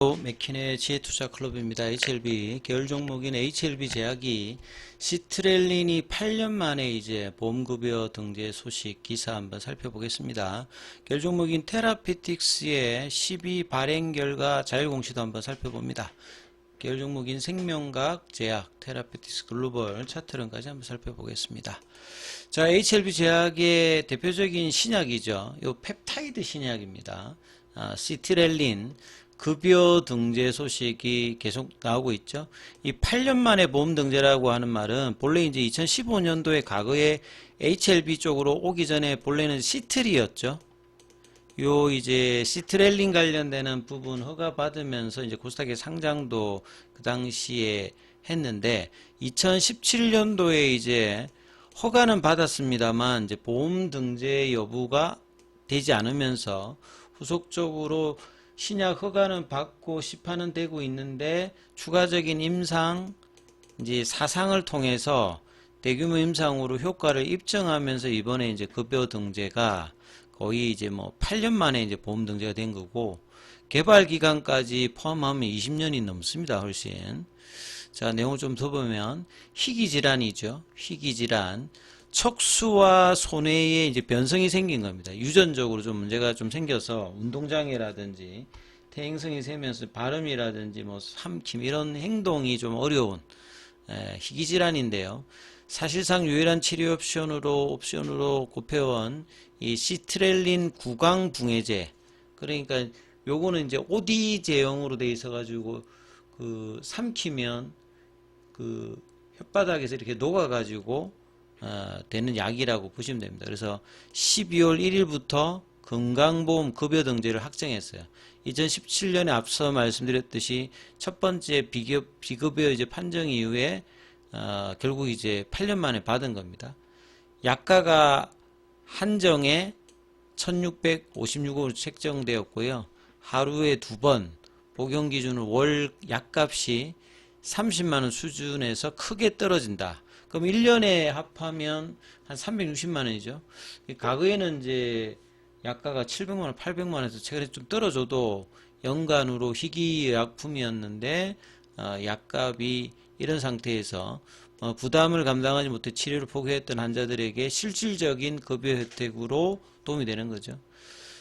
맥킨의 지혜투자클럽입니다. HLB 계열 종목인 HLB 제약이 시트렐린이 8년 만에 이제 보험급여 등재 소식 기사 한번 살펴보겠습니다. 계열 종목인 테라피틱스의 12 발행 결과 자율공시도 한번 살펴봅니다. 계열 종목인 생명과학 제약 테라피틱스 글로벌 차트론까지 한번 살펴보겠습니다. 자, HLB 제약의 대표적인 신약이죠. 이 펩타이드 신약입니다. 시트렐린 급여 등재 소식이 계속 나오고 있죠. 이 8년 만에 보험 등재라고 하는 말은 본래 이제 2015년도에 과거에 HLB 쪽으로 오기 전에 본래는 시트리였죠. 요 이제 시트렐린 관련되는 부분 허가 받으면서 이제 코스닥의 상장도 그 당시에 했는데 2017년도에 이제 허가는 받았습니다만 이제 보험 등재 여부가 되지 않으면서 후속적으로 신약 허가는 받고 시판은 되고 있는데 추가적인 임상 이제 사상을 통해서 대규모 임상으로 효과를 입증하면서 이번에 이제 급여 등재가 거의 이제 뭐 8년 만에 이제 보험 등재가 된 거고 개발 기간까지 포함하면 20년이 넘습니다. 훨씬. 자, 내용을 좀 더 보면 희귀 질환이죠. 희귀 질환. 척수와 손해에 이제 변성이 생긴 겁니다. 유전적으로 좀 문제가 좀 생겨서 운동장애라든지 퇴행성이 세면서 발음이라든지 뭐 삼킴 이런 행동이 좀 어려운 희귀 질환인데요. 사실상 유일한 치료 옵션으로 꼽혀온 이 시트렐린 구강붕해제, 그러니까 요거는 이제 OD 제형으로 돼 있어 가지고 그 삼키면 그 혓바닥에서 이렇게 녹아 가지고 되는 약이라고 보시면 됩니다. 그래서 12월 1일부터 건강보험 급여 등재를 확정했어요. 2017년에 앞서 말씀드렸듯이 첫 번째 비급여 이제 판정 이후에 결국 이제 8년 만에 받은 겁니다. 약가가 한정에 1656원으로 책정되었고요. 하루에 2번 복용 기준으로 월 약값이 30만원 수준에서 크게 떨어진다. 그럼 1년에 합하면 한 360만원이죠. 과거에는 이제 약가가 700만원, 800만원에서 최근에 좀 떨어져도 연간으로 희귀약품이었는데 약값이 이런 상태에서 부담을 감당하지 못해 치료를 포기했던 환자들에게 실질적인 급여 혜택으로 도움이 되는 거죠.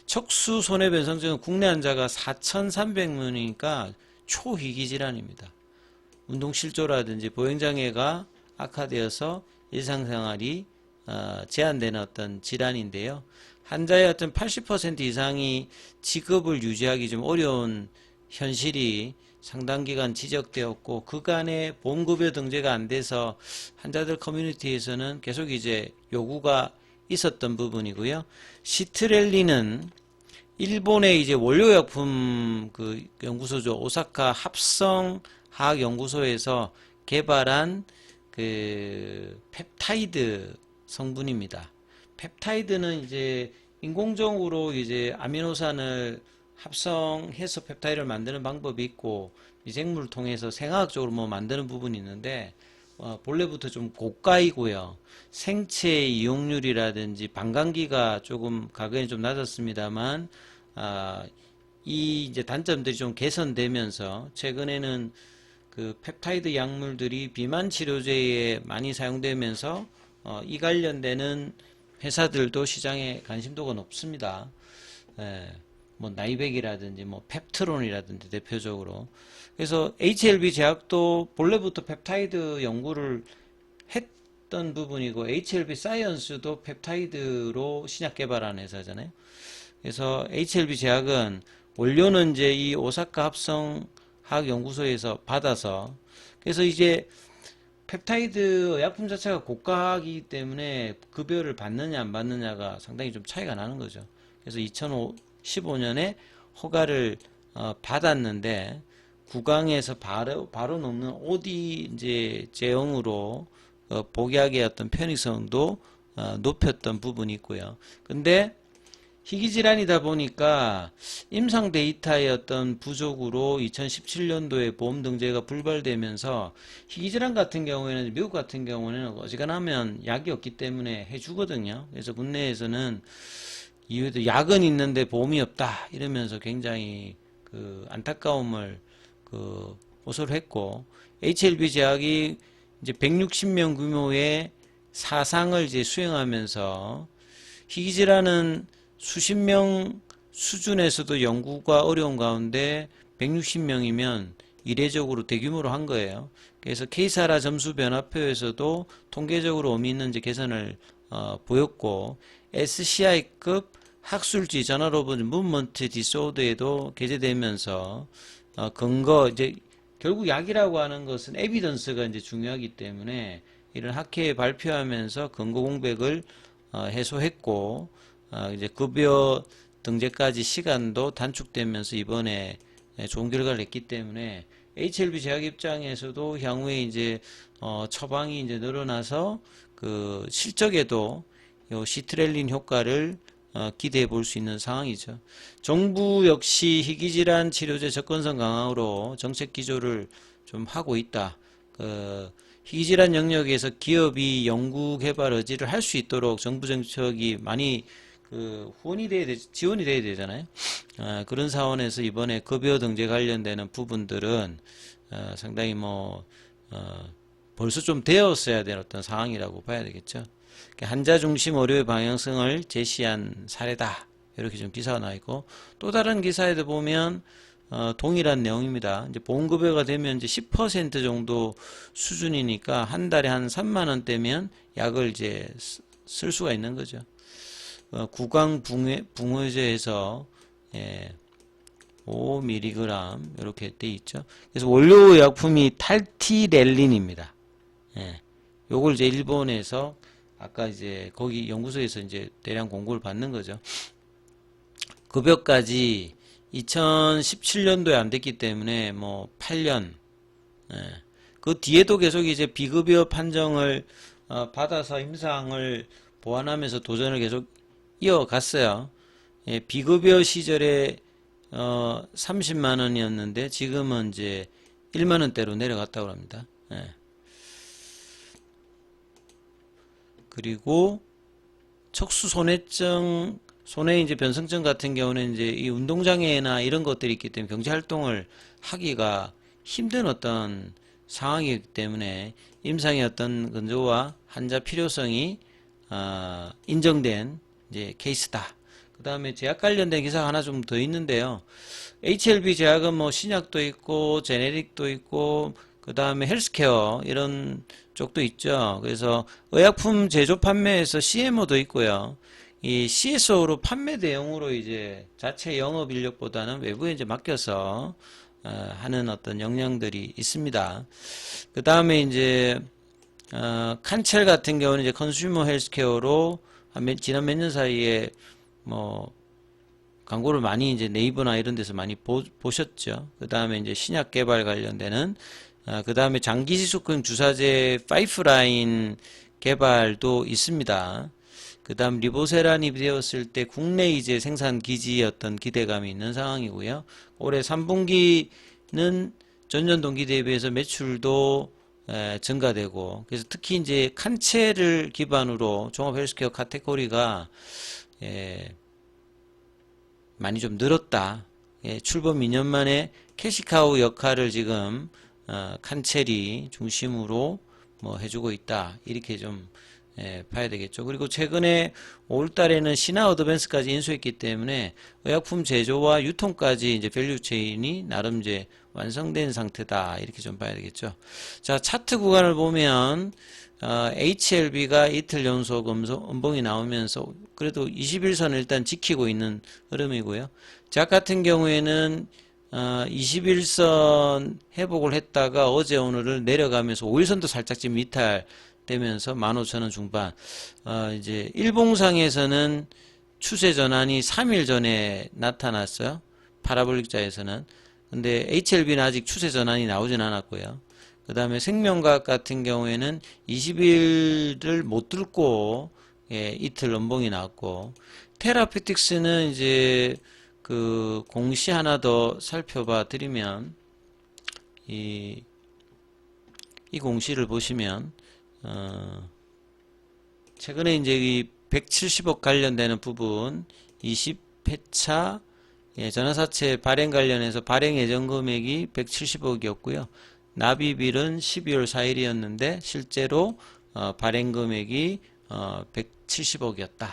척수 손해변성증은 국내 환자가 4,300명이니까 초희귀 질환입니다. 운동실조라든지 보행장애가 악화되어서 일상생활이 제한되는 어떤 질환인데요. 환자의 어떤 80% 이상이 직업을 유지하기 좀 어려운 현실이 상당 기간 지적되었고 그간의 보험급여 등재가 안 돼서 환자들 커뮤니티에서는 계속 이제 요구가 있었던 부분이고요. 시트렐린은 일본의 이제 원료약품 그 연구소죠. 오사카 합성화학연구소에서 개발한 그 펩타이드 성분입니다. 펩타이드는 이제 인공적으로 이제 아미노산을 합성해서 펩타이드를 만드는 방법이 있고 미생물을 통해서 생화학적으로 뭐 만드는 부분이 있는데 본래부터 좀 고가이고요. 생체 이용률이라든지 반감기가 조금 과거에는 좀 낮았습니다만 이 이제 단점들이 좀 개선되면서 최근에는 그 펩타이드 약물들이 비만 치료제에 많이 사용되면서 이 관련되는 회사들도 시장에 관심도가 높습니다. 뭐 나이백이라든지 뭐 펩트론이라든지 대표적으로. 그래서 HLB 제약도 본래부터 펩타이드 연구를 했던 부분이고 HLB 사이언스도 펩타이드로 신약 개발한 회사잖아요. 그래서 HLB 제약은 원료는 이제 이 오사카 합성화학연구소에서 받아서 그래서 이제 펩타이드 약품 자체가 고가이기 때문에 급여를 받느냐 안 받느냐가 상당히 좀 차이가 나는 거죠. 그래서 2015년에 허가를 받았는데 구강에서 바로 넣는 OD 이제 제형으로 복약의 어떤 편의성도 높였던 부분이 있고요. 근데 희귀질환이다 보니까 임상 데이터의 어떤 부족으로 2017년도에 보험 등재가 불발되면서 희귀질환 같은 경우에는 미국 같은 경우에는 어지간하면 약이 없기 때문에 해주거든요. 그래서 국내에서는 이유도 약은 있는데 보험이 없다 이러면서 굉장히 그 안타까움을 그 호소를 했고, HLB 제약이 이제 160명 규모의 사상을 이제 수행하면서 희귀질환은 수십 명 수준에서도 연구가 어려운 가운데 160명이면 이례적으로 대규모로 한 거예요. 그래서 케이사라 점수 변화표에서도 통계적으로 의미 있는 이제 개선을 보였고, SCI급 학술지 저널 오브 무브먼트 디소더에도 게재되면서 근거 이제 결국 약이라고 하는 것은 에비던스가 이제 중요하기 때문에 이런 학회에 발표하면서 근거 공백을 해소했고, 이제 급여 등재까지 시간도 단축되면서 이번에 좋은 결과를 냈기 때문에 HLB 제약 입장에서도 향후에 이제 처방이 이제 늘어나서 그 실적에도 요 시트렐린 효과를 기대해 볼 수 있는 상황이죠. 정부 역시 희귀질환 치료제 접근성 강화로 정책 기조를 좀 하고 있다. 희귀질환 영역에서 기업이 연구 개발 의지를 할 수 있도록 정부 정책이 많이 후원이 돼야 지원이 돼야 되잖아요. 그런 사원에서 이번에 급여 등재 관련되는 부분들은 상당히 벌써 좀 되었어야 되는 어떤 상황이라고 봐야 되겠죠. 환자 중심 의료의 방향성을 제시한 사례다. 이렇게 좀 기사가 나 있고, 또 다른 기사에도 보면 동일한 내용입니다. 이제 보험급여가 되면 이제 10% 정도 수준이니까 한 달에 한 3만 원대면 약을 이제 쓸 수가 있는 거죠. 구강 붕괴제에서 5mg 이렇게 돼 있죠. 그래서 원료 약품이 탈티렐린입니다. 요걸 이제 일본에서 아까 이제 거기 연구소에서 이제 대량 공고를 받는 거죠. 급여까지 2017년도에 안 됐기 때문에 8년. 그 뒤에도 계속 이제 비급여 판정을 받아서 임상을 보완하면서 도전을 계속 이어갔어요. 비급여 시절에 30만 원이었는데 지금은 이제 1만 원대로 내려갔다고 합니다. 그리고 척수 손해증, 손해 이제 변성증 같은 경우는 이제 이 운동장애나 이런 것들이 있기 때문에 경제 활동을 하기가 힘든 어떤 상황이기 때문에 임상의 어떤 근조와 환자 필요성이 인정된 이제 케이스다. 그 다음에 제약 관련된 기사가 하나 좀 더 있는데요. HLB 제약은 신약도 있고 제네릭도 있고 그 다음에 헬스케어 이런 쪽도 있죠. 그래서 의약품 제조 판매에서 CMO도 있고요. 이 CSO로 판매 대용으로 이제 자체 영업 인력보다는 외부에 이제 맡겨서 하는 어떤 역량들이 있습니다. 그 다음에 이제 칸첼 같은 경우는 이제 컨슈머 헬스케어로 지난 몇 년 사이에 광고를 많이 이제 네이버나 이런 데서 많이 보셨죠. 그 다음에 이제 신약 개발 관련되는 그 다음에 장기지속형 주사제 파이프라인 개발도 있습니다. 그 다음 리보세란이 되었을 때 국내 이제 생산 기지의 어떤 기대감이 있는 상황이고요. 올해 3분기는 전년 동기 대비해서 매출도 증가되고, 그래서 특히 이제 칸체를 기반으로 종합 헬스케어 카테고리가 많이 좀 늘었다. 출범 2년 만에 캐시카우 역할을 지금 칸첼이 중심으로 해주고 있다. 이렇게 좀 봐야 되겠죠. 그리고 최근에 5월달에는 신화 어드밴스까지 인수했기 때문에 의약품 제조와 유통까지 이제 밸류 체인이 나름 이제 완성된 상태다. 이렇게 좀 봐야 되겠죠. 자, 차트 구간을 보면 HLB가 이틀 연속 음봉이 나오면서 그래도 21선을 일단 지키고 있는 흐름이고요. 작 같은 경우에는 21선 회복을 했다가 어제 오늘을 내려가면서 5일선도 살짝 지금 이탈되면서 15,000원 중반. 이제 일봉상에서는 추세 전환이 3일 전에 나타났어요. 파라볼릭자에서는. 근데 HLB는 아직 추세 전환이 나오진 않았고요. 그 다음에 생명과학 같은 경우에는 20일을 못 뚫고 이틀 연봉이 나왔고, 테라피틱스는 이제 그 공시 하나 더 살펴봐 드리면 이 공시를 보시면 최근에 이제 이 170억 관련되는 부분 20회차 예, 전화사채 발행 관련해서 발행 예정 금액이 170억이었고요. 납입일은 12월 4일이었는데 실제로 발행 금액이 170억이었다.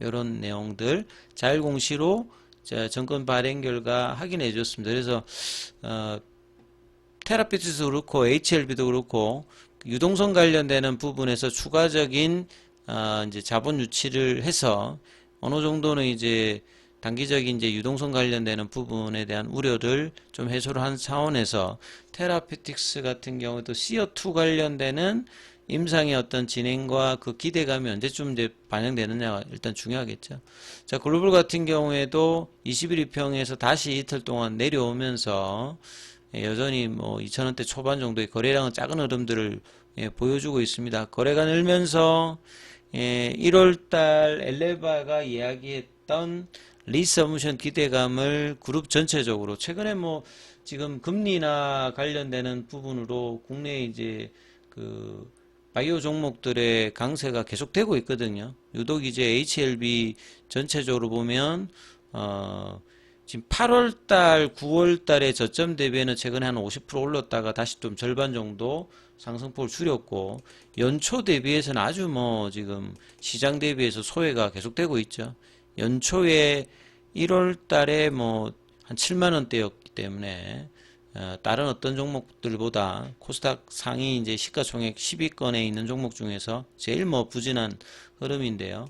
이런 내용들 자율공시로 정권 발행 결과 확인해 줬습니다. 그래서 테라피티스도 그렇고 HLB도 그렇고 유동성 관련되는 부분에서 추가적인 이제 자본 유치를 해서 어느 정도는 이제 단기적인 이제 유동성 관련되는 부분에 대한 우려를 좀 해소를 한 차원에서 테라피틱스 같은 경우도 CO2 관련되는 임상의 어떤 진행과 그 기대감이 언제쯤 이제 반영되느냐가 일단 중요하겠죠. 자, 글로벌 같은 경우에도 21위평에서 다시 이틀 동안 내려오면서 여전히 뭐 2,000원대 초반 정도의 거래량은 작은 흐름들을 보여주고 있습니다. 거래가 늘면서 1월달 엘레바가 이야기했던 리서브션 기대감을 그룹 전체적으로 최근에 뭐 지금 금리나 관련되는 부분으로 국내 이제 그 바이오 종목들의 강세가 계속되고 있거든요. 유독 이제 HLB 전체적으로 보면 지금 8월달, 9월달에 저점 대비에는 최근에 한 50% 올랐다가 다시 좀 절반 정도 상승폭을 줄였고 연초 대비해서는 아주 뭐 지금 시장 대비해서 소외가 계속되고 있죠. 연초에 1월달에 뭐 한 7만 원대였기 때문에 다른 어떤 종목들보다 코스닥 상위 이제 시가총액 10위권에 있는 종목 중에서 제일 뭐 부진한 흐름인데요.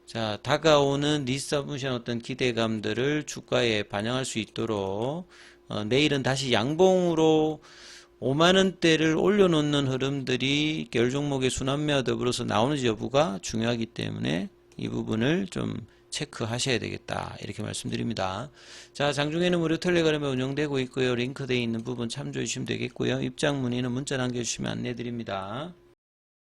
자, 다가오는 리서브션 어떤 기대감들을 주가에 반영할 수 있도록 내일은 다시 양봉으로 5만원대를 올려놓는 흐름들이 계열 종목의 순환매와 더불어서 나오는지 여부가 중요하기 때문에 이 부분을 좀 체크하셔야 되겠다 이렇게 말씀드립니다. 자, 장중에는 무료 텔레그램에 운영되고 있고요. 링크되어 있는 부분 참조해 주시면 되겠고요. 입장 문의는 문자 남겨주시면 안내드립니다.